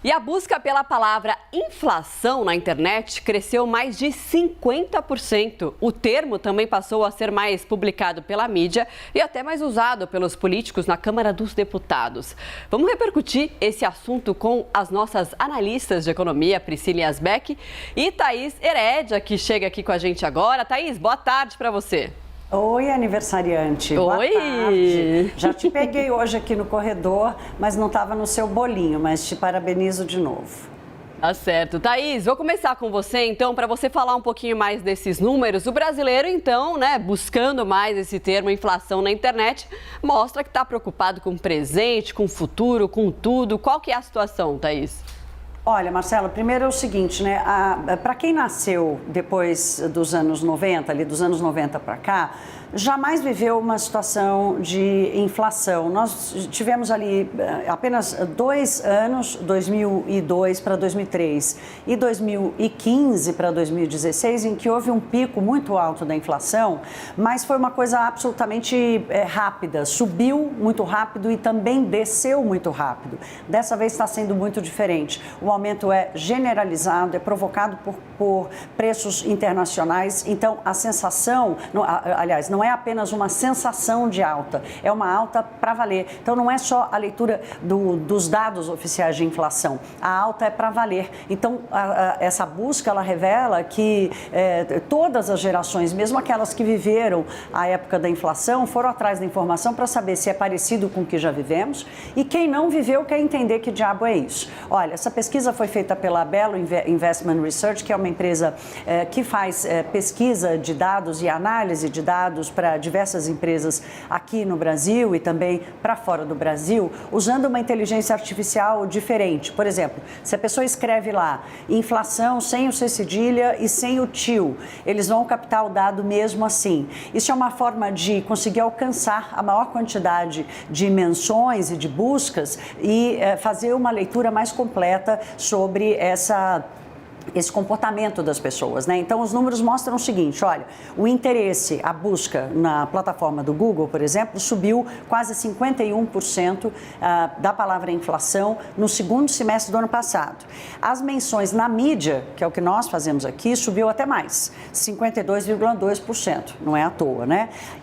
E a busca pela palavra inflação na internet cresceu mais de 50%. O termo também passou a ser mais publicado pela mídia e até mais usado pelos políticos na Câmara dos Deputados. Vamos repercutir esse assunto com as nossas analistas de economia, Priscila Yazbek e Thaís Herédia, que chega aqui com a gente agora. Thaís, boa tarde para você. Oi, aniversariante. Oi! Boa tarde. Já te peguei hoje aqui no corredor, mas não estava no seu bolinho, mas te parabenizo de novo. Tá certo. Thaís, vou começar com você, então, para você falar um pouquinho mais desses números. O brasileiro, então, buscando mais esse termo inflação na internet, mostra que está preocupado com o presente, com o futuro, com tudo. Qual que é a situação, Thaís? Olha, Marcela, primeiro é o seguinte, para quem nasceu depois dos anos 90, ali dos anos 90 para cá, jamais viveu uma situação de inflação. Nós tivemos ali apenas 2 anos, 2002 para 2003 e 2015 para 2016, em que houve um pico muito alto da inflação, mas foi uma coisa absolutamente rápida, subiu muito rápido e também desceu muito rápido. Dessa vez está sendo muito diferente. O aumento é generalizado, é provocado por preços internacionais, então a sensação, aliás, não é apenas uma sensação de alta, é uma alta para valer. Então não é só a leitura dos dados oficiais de inflação, a alta é para valer. Então essa busca, ela revela que todas as gerações, mesmo aquelas que viveram a época da inflação, foram atrás da informação para saber se é parecido com o que já vivemos, e quem não viveu quer entender que diabo é isso. Olha, essa pesquisa foi feita pela Bello Investment Research, que é uma empresa que faz pesquisa de dados e análise de dados para diversas empresas aqui no Brasil e também para fora do Brasil, usando uma inteligência artificial diferente. Por exemplo, se a pessoa escreve lá inflação sem o C cedilha e sem o tio, eles vão captar o dado mesmo assim. Isso é uma forma de conseguir alcançar a maior quantidade de menções e de buscas e fazer uma leitura mais completa sobre esse comportamento das pessoas, Então, os números mostram o seguinte, olha, o interesse, a busca na plataforma do Google, por exemplo, subiu quase 51% da palavra inflação no segundo semestre do ano passado. As menções na mídia, que é o que nós fazemos aqui, subiu até mais, 52,2%, não é à toa,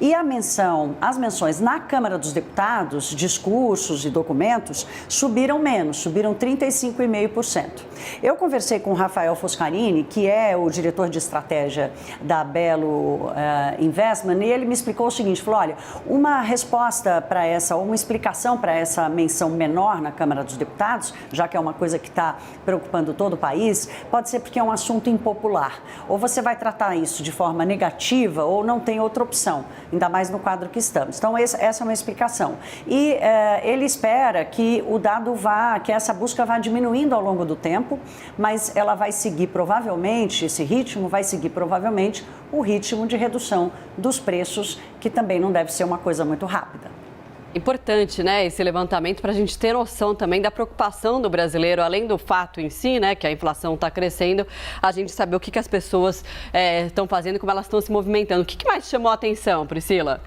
E as menções na Câmara dos Deputados, discursos e documentos, subiram menos, subiram 35,5%. Eu conversei com o Rafael Foscarini, que é o diretor de estratégia da Bello Investment, e ele me explicou o seguinte, falou, olha, uma resposta para uma explicação para essa menção menor na Câmara dos Deputados, já que é uma coisa que está preocupando todo o país, pode ser porque é um assunto impopular. Ou você vai tratar isso de forma negativa ou não tem outra opção, ainda mais no quadro que estamos. Então, essa é uma explicação. E ele espera que que essa busca vá diminuindo ao longo do tempo, mas ela vai seguir provavelmente, esse ritmo vai seguir provavelmente o ritmo de redução dos preços, que também não deve ser uma coisa muito rápida. Importante, esse levantamento para a gente ter noção também da preocupação do brasileiro, além do fato em si, que a inflação está crescendo, a gente saber o que as pessoas estão fazendo e como elas estão se movimentando. O que mais chamou a atenção, Priscila?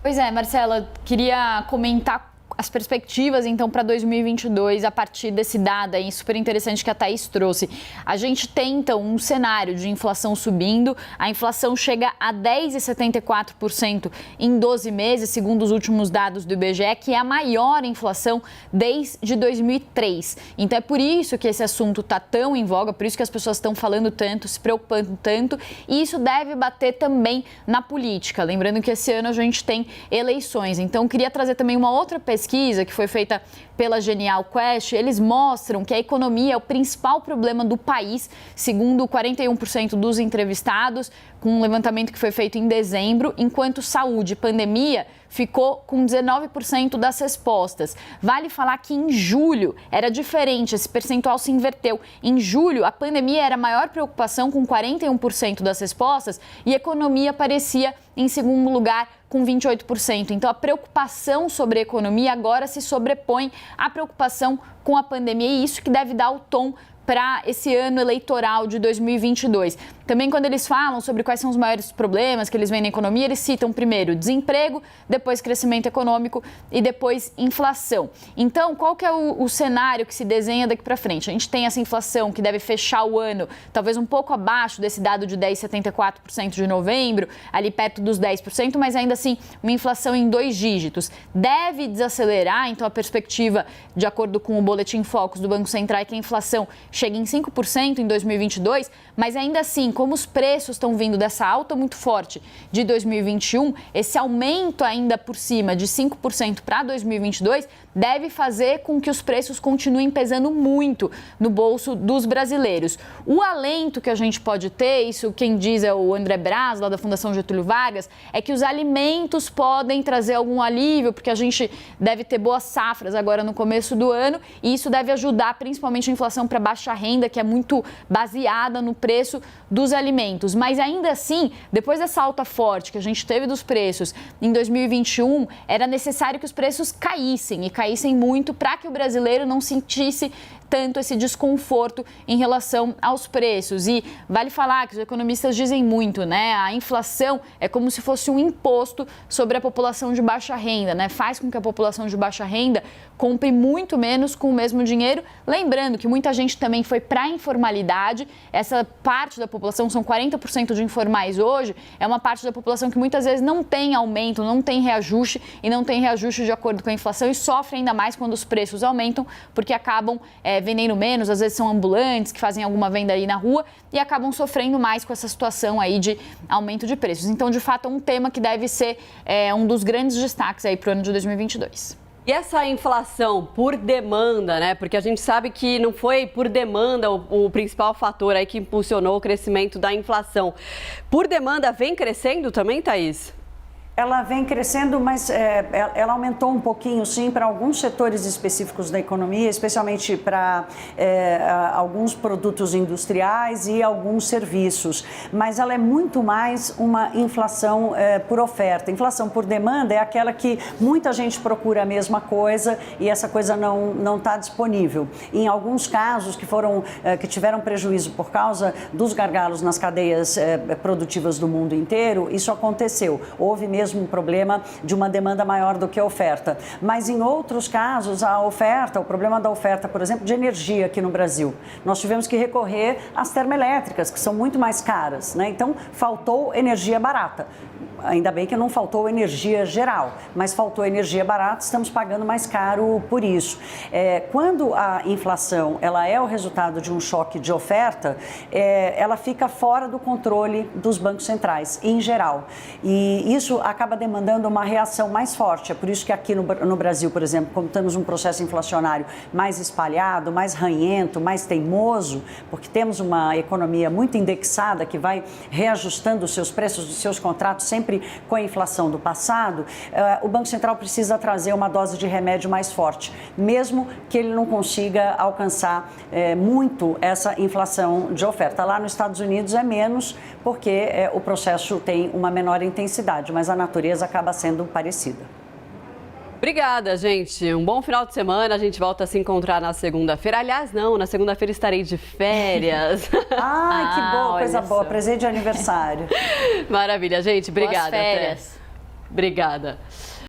Pois é, Marcela, queria comentar as perspectivas, então, para 2022, a partir desse dado aí super interessante que a Thaís trouxe. A gente tem, então, um cenário de inflação subindo, a inflação chega a 10,74% em 12 meses, segundo os últimos dados do IBGE, que é a maior inflação desde 2003. Então, é por isso que esse assunto está tão em voga, por isso que as pessoas estão falando tanto, se preocupando tanto, e isso deve bater também na política. Lembrando que esse ano a gente tem eleições. Então, queria trazer também uma outra pesquisa que foi feita pela Genial Quest. Eles mostram que a economia é o principal problema do país, segundo 41% dos entrevistados, com um levantamento que foi feito em dezembro, enquanto saúde e pandemia ficou com 19% das respostas. Vale falar que em julho era diferente, esse percentual se inverteu. Em julho, a pandemia era a maior preocupação, com 41% das respostas, e a economia aparecia em segundo lugar, com 28%. Então, a preocupação sobre a economia agora se sobrepõe à preocupação com a pandemia, e isso que deve dar o tom para esse ano eleitoral de 2022. Também quando eles falam sobre quais são os maiores problemas que eles veem na economia, eles citam primeiro desemprego, depois crescimento econômico e depois inflação. Então, qual que é o cenário que se desenha daqui para frente? A gente tem essa inflação que deve fechar o ano talvez um pouco abaixo desse dado de 10,74% de novembro, ali perto dos 10%, mas ainda assim uma inflação em 2 dígitos. Deve desacelerar, então a perspectiva, de acordo com o Boletim Focus do Banco Central, é que a inflação chegue em 5% em 2022, mas ainda assim, como os preços estão vindo dessa alta muito forte de 2021, esse aumento ainda por cima de 5% para 2022 deve fazer com que os preços continuem pesando muito no bolso dos brasileiros. O alento que a gente pode ter, isso quem diz é o André Braz, lá da Fundação Getúlio Vargas, é que os alimentos podem trazer algum alívio, porque a gente deve ter boas safras agora no começo do ano, e isso deve ajudar principalmente a inflação para baixa renda, que é muito baseada no preço dos alimentos. Mas ainda assim, depois dessa alta forte que a gente teve dos preços em 2021, era necessário que os preços caíssem, e caíssem muito, para que o brasileiro não sentisse tanto esse desconforto em relação aos preços. E vale falar que os economistas dizem muito, né? A inflação é como se fosse um imposto sobre a população de baixa renda, né? Faz com que a população de baixa renda compre muito menos com o mesmo dinheiro. Lembrando que muita gente também foi para a informalidade. Essa parte da população, são 40% de informais hoje, é uma parte da população que muitas vezes não tem aumento, não tem reajuste e não tem reajuste de acordo com a inflação, e sofre ainda mais quando os preços aumentam, porque acabam vendendo menos, às vezes são ambulantes que fazem alguma venda aí na rua e acabam sofrendo mais com essa situação aí de aumento de preços. Então, de fato, é um tema que deve ser um dos grandes destaques aí para o ano de 2022. E essa inflação por demanda, né? Porque a gente sabe que não foi por demanda o principal fator aí que impulsionou o crescimento da inflação. Por demanda vem crescendo também, Thaís? Ela vem crescendo, mas ela aumentou um pouquinho, sim, para alguns setores específicos da economia, especialmente para alguns produtos industriais e alguns serviços. Mas ela é muito mais uma inflação por oferta. Inflação por demanda é aquela que muita gente procura a mesma coisa e essa coisa não está disponível. Em alguns casos que tiveram prejuízo por causa dos gargalos nas cadeias produtivas do mundo inteiro, isso aconteceu. Houve mesmo um problema de uma demanda maior do que a oferta. Mas em outros casos, o problema da oferta, por exemplo, de energia aqui no Brasil. Nós tivemos que recorrer às termoelétricas, que são muito mais caras, né? Então, faltou energia barata. Ainda bem que não faltou energia geral, mas faltou energia barata, estamos pagando mais caro por isso. Quando a inflação ela é o resultado de um choque de oferta, ela fica fora do controle dos bancos centrais, em geral. E isso acaba demandando uma reação mais forte. É por isso que aqui no Brasil, por exemplo, como temos um processo inflacionário mais espalhado, mais ranhento, mais teimoso, porque temos uma economia muito indexada que vai reajustando os seus preços dos seus contratos sempre com a inflação do passado, o Banco Central precisa trazer uma dose de remédio mais forte, mesmo que ele não consiga alcançar muito essa inflação de oferta. Lá nos Estados Unidos é menos, porque o processo tem uma menor intensidade, mas a natureza acaba sendo parecida. Obrigada, gente. Um bom final de semana. A gente volta a se encontrar na segunda-feira. Aliás, não, na segunda-feira estarei de férias. Ai, que bom, coisa boa. Presente de aniversário. Maravilha, gente. Obrigada. Boas férias. Obrigada.